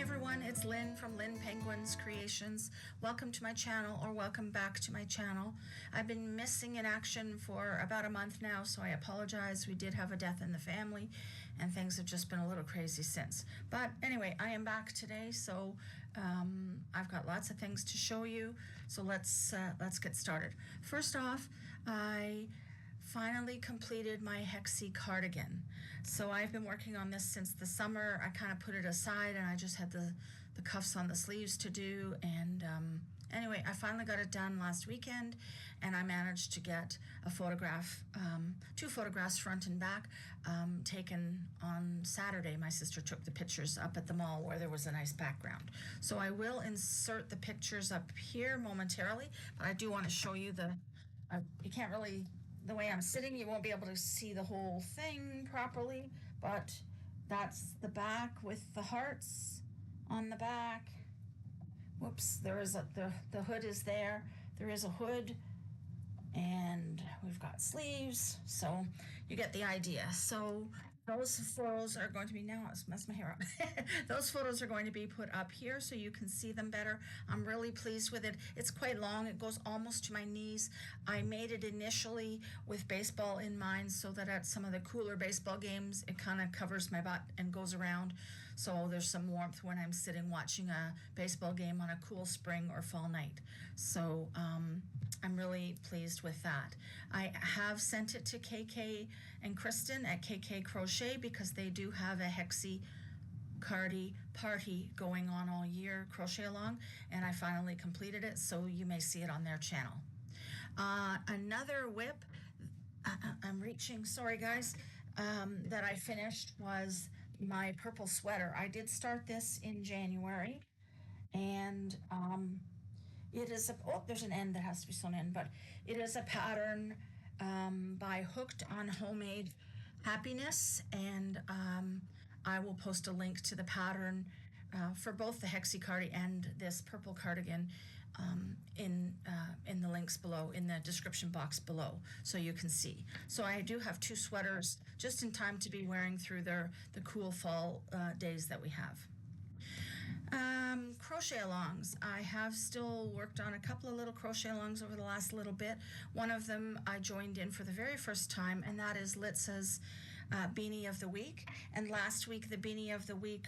everyone, it's Lynn from Lynn Penguins Creations. Welcome to my channel, or welcome back to my channel. I've been missing in action for about a month now, so I apologize. We did have a death in the family, and things have just been a little crazy since. But anyway, I am back today, so I've got lots of things to show you. So let's get started. First off, I finally completed my Hexi-cardigan. So I've been working on this since the summer. I kind of put it aside and I just had the cuffs on the sleeves to do. And anyway, I finally got it done last weekend, and I managed to get a photograph, 2 photographs front and back, taken on Saturday. My sister took the pictures up at the mall where there was a nice background. So I will insert the pictures up here momentarily, but I do want to show you you can't really, the way I'm sitting, you won't be able to see the whole thing properly, but that's the back with the hearts on the back. Whoops, there is the hood is there. There is a hood, and we've got sleeves, so you get the idea. So those photos are going to be, now it's messed my hair up. Those photos are going to be put up here so you can see them better. I'm really pleased with it. It's quite long. It goes almost to my knees. I made it initially with baseball in mind so that at some of the cooler baseball games, it kind of covers my butt and goes around. So there's some warmth when I'm sitting watching a baseball game on a cool spring or fall night. So I'm really pleased with that. I have sent it to KK and Kristen at KK Crochet because they do have a Hexi-cardi party going on all year, crochet along, and I finally completed it, so you may see it on their channel. Another whip, I'm reaching, sorry guys, that I finished was my purple sweater. I did start this in January, and it is there's an end that has to be sewn in, but it is a pattern by Hooked on Homemade Happiness, and I will post a link to the pattern for both the Hexi-cardi and this purple cardigan in the links below, in the description box below, so you can see. So I do have 2 sweaters just in time to be wearing through the cool fall days that we have. Crochet alongs. I have still worked on a couple of little crochet alongs over the last little bit. One of them I joined in for the very first time, and that is Litza's Beanie of the Week. And last week, the Beanie of the Week,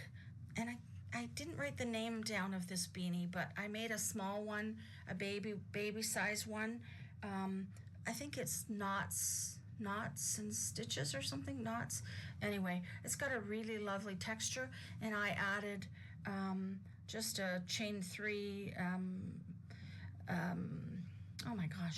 and I didn't write the name down of this beanie, but I made a small one, a baby size one. I think it's knots and stitches or something, knots. Anyway, it's got a really lovely texture, and I added just a chain 3,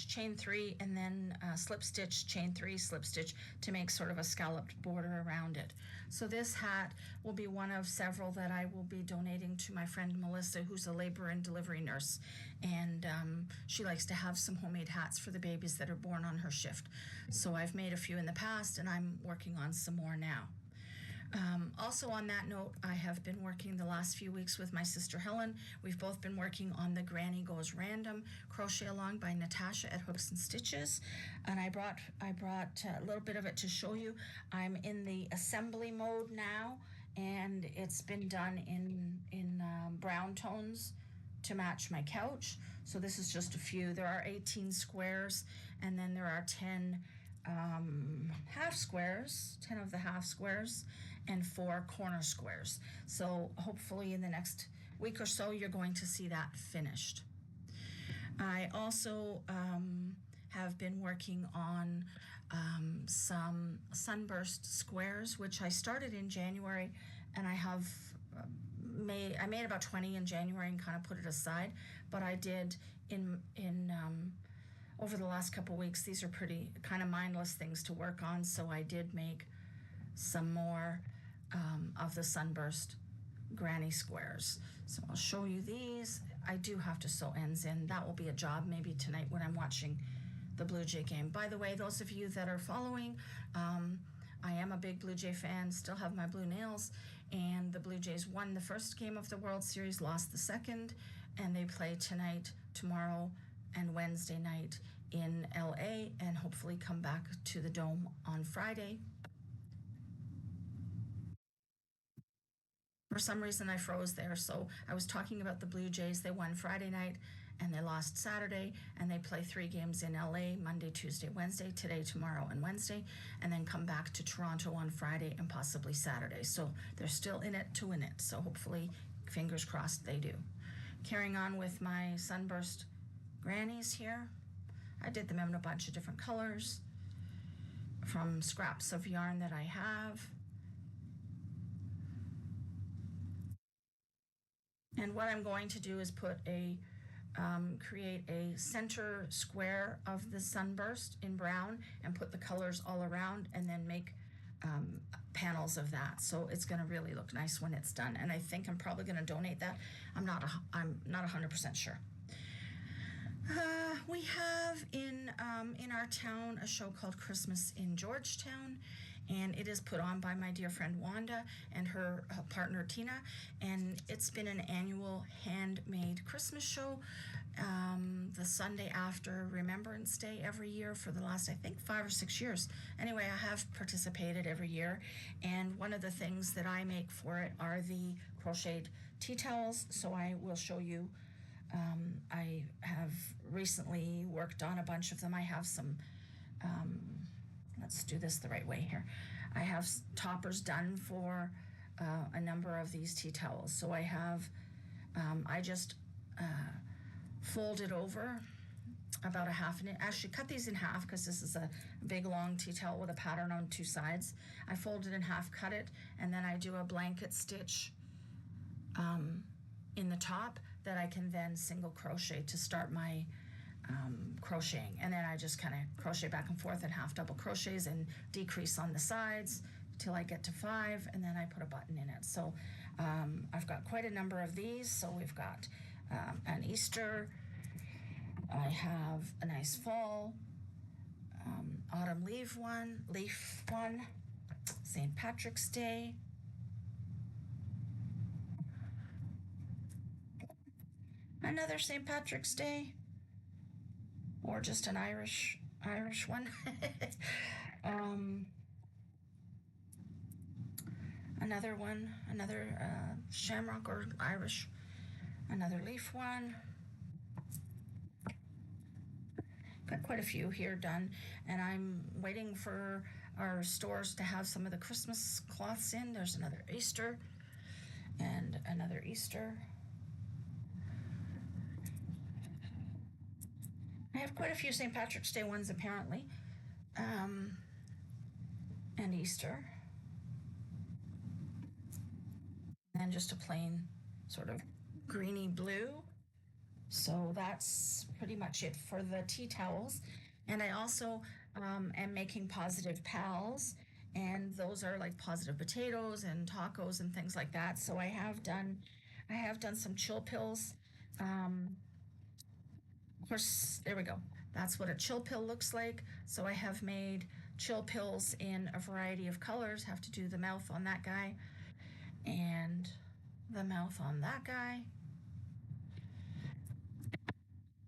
chain 3, and then slip stitch, chain 3, slip stitch to make sort of a scalloped border around it. So this hat will be one of several that I will be donating to my friend Melissa, who's a labor and delivery nurse, and she likes to have some homemade hats for the babies that are born on her shift. So I've made a few in the past, and I'm working on some more now. Also on that note, I have been working the last few weeks with my sister Helen. We've both been working on the Granny Goes Random crochet along by Natasha at Hooks and Stitches, and I brought a little bit of it to show you. I'm in the assembly mode now, and it's been done in brown tones to match my couch. So this is just a few. There are 18 squares, and then there are 10 half squares, 10 of the half squares, and 4 corner squares. So hopefully in the next week or so you're going to see that finished. I also have been working on some sunburst squares, which I started in January, and I made about 20 in January and kind of put it aside, but I did over the last couple weeks. These are pretty kind of mindless things to work on, so I did make some more of the sunburst granny squares. So I'll show you these. I do have to sew ends in. That will be a job maybe tonight when I'm watching the Blue Jay game. By the way, those of you that are following, I am a big Blue Jay fan, still have my blue nails, and the Blue Jays won the first game of the World Series, lost the second, and they play tonight, tomorrow, and Wednesday night in LA, and hopefully come back to the Dome on Friday. For some reason, I froze there. So I was talking about the Blue Jays. They won Friday night and they lost Saturday, and they play 3 games in LA, Monday, Tuesday, Wednesday, today, tomorrow, and Wednesday, and then come back to Toronto on Friday and possibly Saturday. So they're still in it to win it. So hopefully, fingers crossed, they do. Carrying on with my sunburst grannies here. I did them in a bunch of different colors from scraps of yarn that I have. And what I'm going to do is create a center square of the sunburst in brown and put the colors all around, and then make panels of that. So it's going to really look nice when it's done. And I think I'm probably going to donate that. I'm not 100% sure. We have in our town a show called Christmas in Georgetown, and it is put on by my dear friend Wanda and her partner Tina, and it's been an annual handmade Christmas show the Sunday after Remembrance Day every year for the last, I think, 5 or 6 years. Anyway, I have participated every year, and one of the things that I make for it are the crocheted tea towels, so I will show you. I have recently worked on a bunch of them. I have some, let's do this the right way here. I have toppers done for a number of these tea towels. So I have, I just folded over about a half an inch. Actually, cut these in half because this is a big long tea towel with a pattern on 2 sides. I fold it in half, cut it, and then I do a blanket stitch in the top that I can then single crochet to start my crocheting. And then I just kind of crochet back and forth and half double crochets and decrease on the sides till I get to 5, and then I put a button in it. So I've got quite a number of these. So we've got an Easter, I have a nice fall, autumn leaf one, St. Patrick's Day, another St. Patrick's Day, or just an Irish one. Another one, another shamrock or Irish, another leaf one. Got quite a few here done, and I'm waiting for our stores to have some of the Christmas cloths in. There's another Easter and another Easter. I have quite a few St. Patrick's Day ones apparently, and Easter. And just a plain sort of greeny blue. So that's pretty much it for the tea towels. And I also am making positive pals, and those are like positive potatoes and tacos and things like that. So I have done some chill pills. Of course, there we go. That's what a chill pill looks like. So I have made chill pills in a variety of colors. Have to do the mouth on that guy and the mouth on that guy.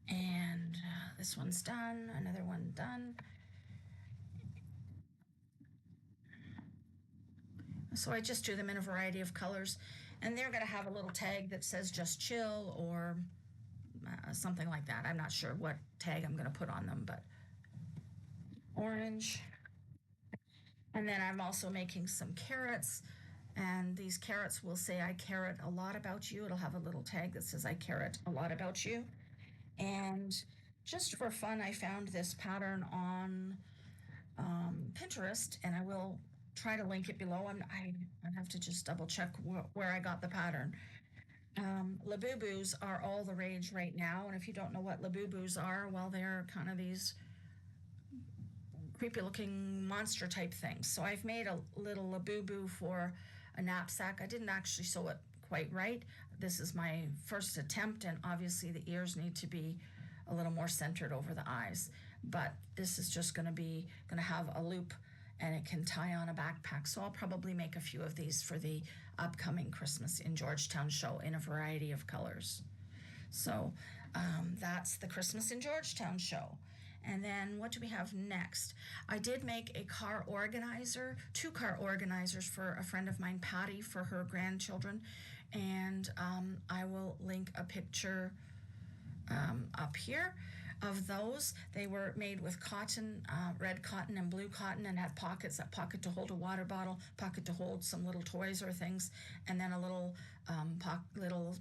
And this one's done, another one done. So I just do them in a variety of colors, and they're going to have a little tag that says just chill or something like that. I'm not sure what tag I'm going to put on them, but orange. And then I'm also making some carrots, and these carrots will say I carrot a lot about you. It'll have a little tag that says I carrot a lot about you. And just for fun, I found this pattern on Pinterest, and I will try to link it below. I have to just double check where I got the pattern. Labubus are all the rage right now, and if you don't know what labubus are, well, they're kind of these creepy looking monster type things. So I've made a little labubu for a knapsack. I didn't actually sew it quite right. This is my first attempt, and obviously the ears need to be a little more centered over the eyes. But this is just going to have a loop, and it can tie on a backpack. So I'll probably make a few of these for the upcoming Christmas in Georgetown show in a variety of colors. So that's the Christmas in Georgetown show. And then what do we have next? I did make a car organizer, 2 car organizers for a friend of mine, Patty, for her grandchildren. And I will link a picture up here of those. They were made with cotton, red cotton and blue cotton, and had pockets, a pocket to hold a water bottle, pocket to hold some little toys or things, and then a little little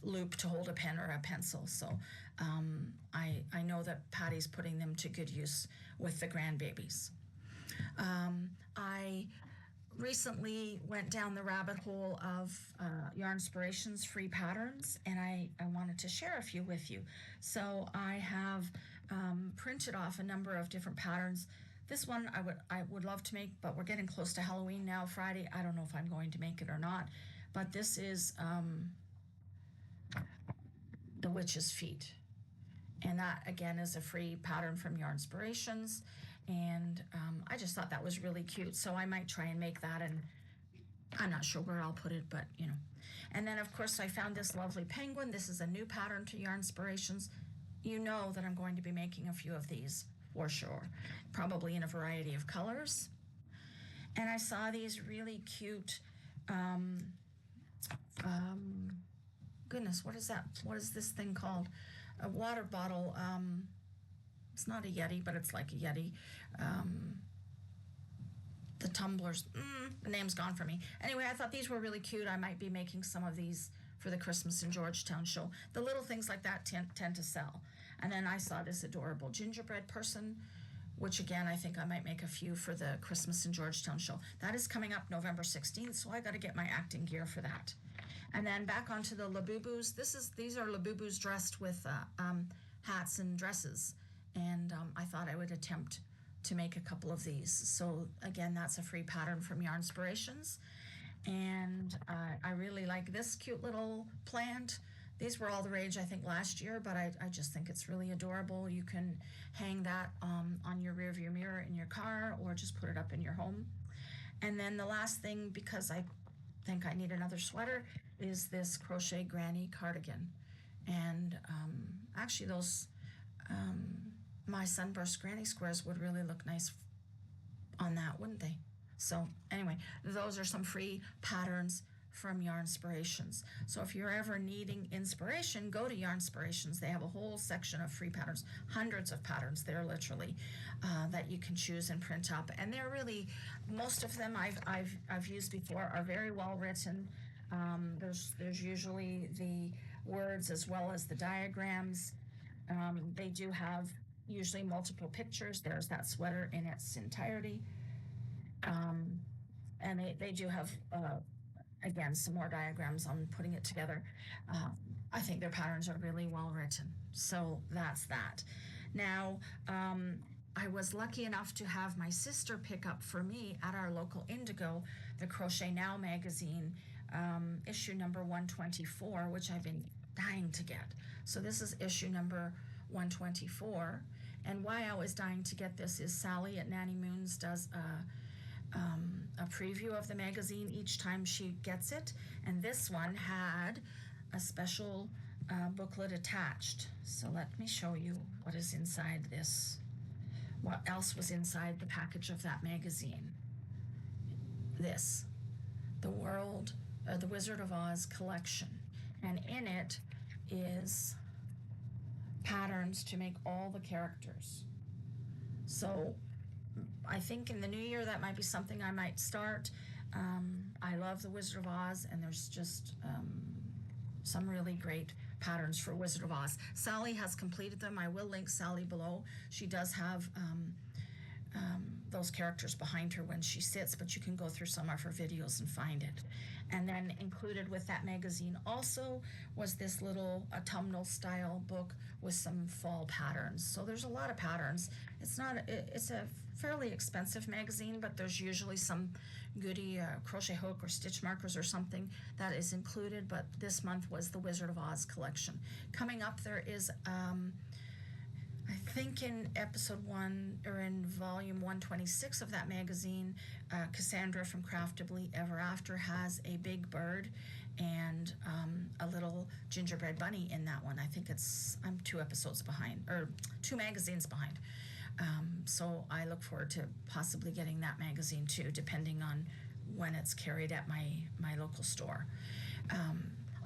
loop to hold a pen or a pencil. So I know that Patty's putting them to good use with the grandbabies. I recently went down the rabbit hole of Yarnspirations free patterns, and I wanted to share a few with you. So I have printed off a number of different patterns. This one I would love to make, but we're getting close to Halloween now, Friday. I don't know if I'm going to make it or not, but this is the witch's feet, and that again is a free pattern from Yarnspirations. And I just thought that was really cute, so I might try and make that, and I'm not sure where I'll put it, but you know. And then of course I found this lovely penguin. This is a new pattern to Yarnspirations. You know that I'm going to be making a few of these for sure, probably in a variety of colors. And I saw these really cute goodness, what is that? What is this thing called? A water bottle. It's not a Yeti, but it's like a Yeti. The tumblers, the name's gone for me. Anyway, I thought these were really cute. I might be making some of these for the Christmas in Georgetown show. The little things like that tend to sell. And then I saw this adorable gingerbread person, which again, I think I might make a few for the Christmas in Georgetown show. That is coming up November 16th, so I got to get my acting gear for that. And then back onto the Labubus. These are Labubus dressed with hats and dresses. And I thought I would attempt to make a couple of these. So again, that's a free pattern from Yarnspirations. And I really like this cute little plant. These were all the rage, I think, last year, but I just think it's really adorable. You can hang that on your rear view mirror in your car, or just put it up in your home. And then the last thing, because I think I need another sweater, is this crochet granny cardigan. And actually those my sunburst granny squares would really look nice on that, wouldn't they? So anyway, those are some free patterns from Yarnspirations. So if you're ever needing inspiration, go to Yarnspirations. They have a whole section of free patterns, hundreds of patterns there literally, that you can choose and print up. And they're really, most of them I've used before, are very well written. There's usually the words as well as the diagrams. They do have usually multiple pictures. There's that sweater in its entirety. And they do have, again, some more diagrams on putting it together. I think their patterns are really well written. So that's that. Now, I was lucky enough to have my sister pick up for me at our local Indigo the Crochet Now magazine, issue number 124, which I've been dying to get. So this is issue number 124. And why I was dying to get this is Sally at Nanny Moons does a preview of the magazine each time she gets it. And this one had a special booklet attached. So let me show you what is inside this. What else was inside the package of that magazine? This, the Wizard of Oz collection. And in it is patterns to make all the characters. So I think in the new year that might be something I might start. I love the Wizard of Oz, and there's just some really great patterns for Wizard of Oz. Sally has completed them. I will link Sally below. She does have those characters behind her when she sits, but you can go through some of her videos and find it. And then included with that magazine also was this little autumnal style book with some fall patterns. So there's a lot of patterns. It's a fairly expensive magazine, but there's usually some goodie crochet hook or stitch markers or something that is included. But this month was the Wizard of Oz collection. Coming up, there is I think in episode 1, or in volume 126 of that magazine, Cassandra from Craftably Ever After has a big bird, and a little gingerbread bunny in that one. I think I'm 2 episodes behind, or 2 magazines behind. So I look forward to possibly getting that magazine too, depending on when it's carried at my local store.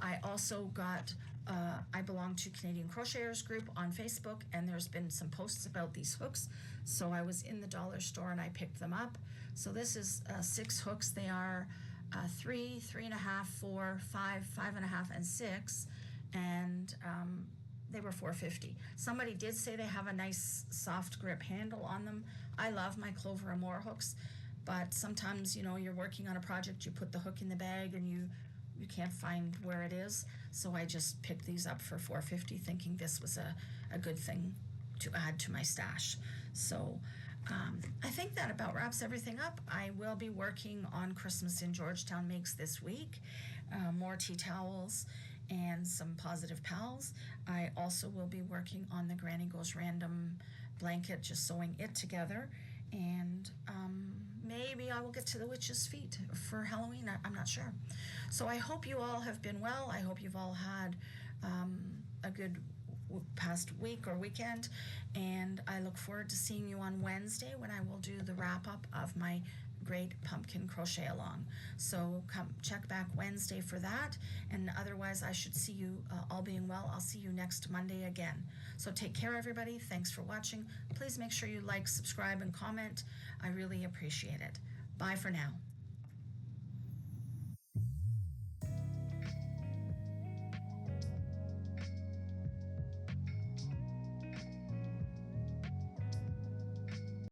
I also got, I belong to Canadian Crocheters group on Facebook, and there's been some posts about these hooks. So I was in the dollar store and I picked them up. So this is 6 hooks. They are 3, 3.5, 4, 5, 5.5, and 6. And they were $4.50. Somebody did say they have a nice soft grip handle on them. I love my Clover Amore hooks, but sometimes, you're working on a project, you put the hook in the bag and you can't find where it is. So I just picked these up for $4.50, thinking this was a good thing to add to my stash. So I think that about wraps everything up. I will be working on Christmas in Georgetown Makes this week, more tea towels and some Positive Pals. I also will be working on the Granny Goes Random blanket, just sewing it together, and maybe I will get to the witch's feet for Halloween. I'm not sure. So I hope you all have been well. I hope you've all had a good past week or weekend, and I look forward to seeing you on Wednesday when I will do the wrap up of my Great Pumpkin Crochet Along. So come check back Wednesday for that, and otherwise I should see you, all being well, I'll see you next Monday again. So take care, everybody. Thanks for watching. Please make sure you like, subscribe, and comment. I really appreciate it. Bye for now.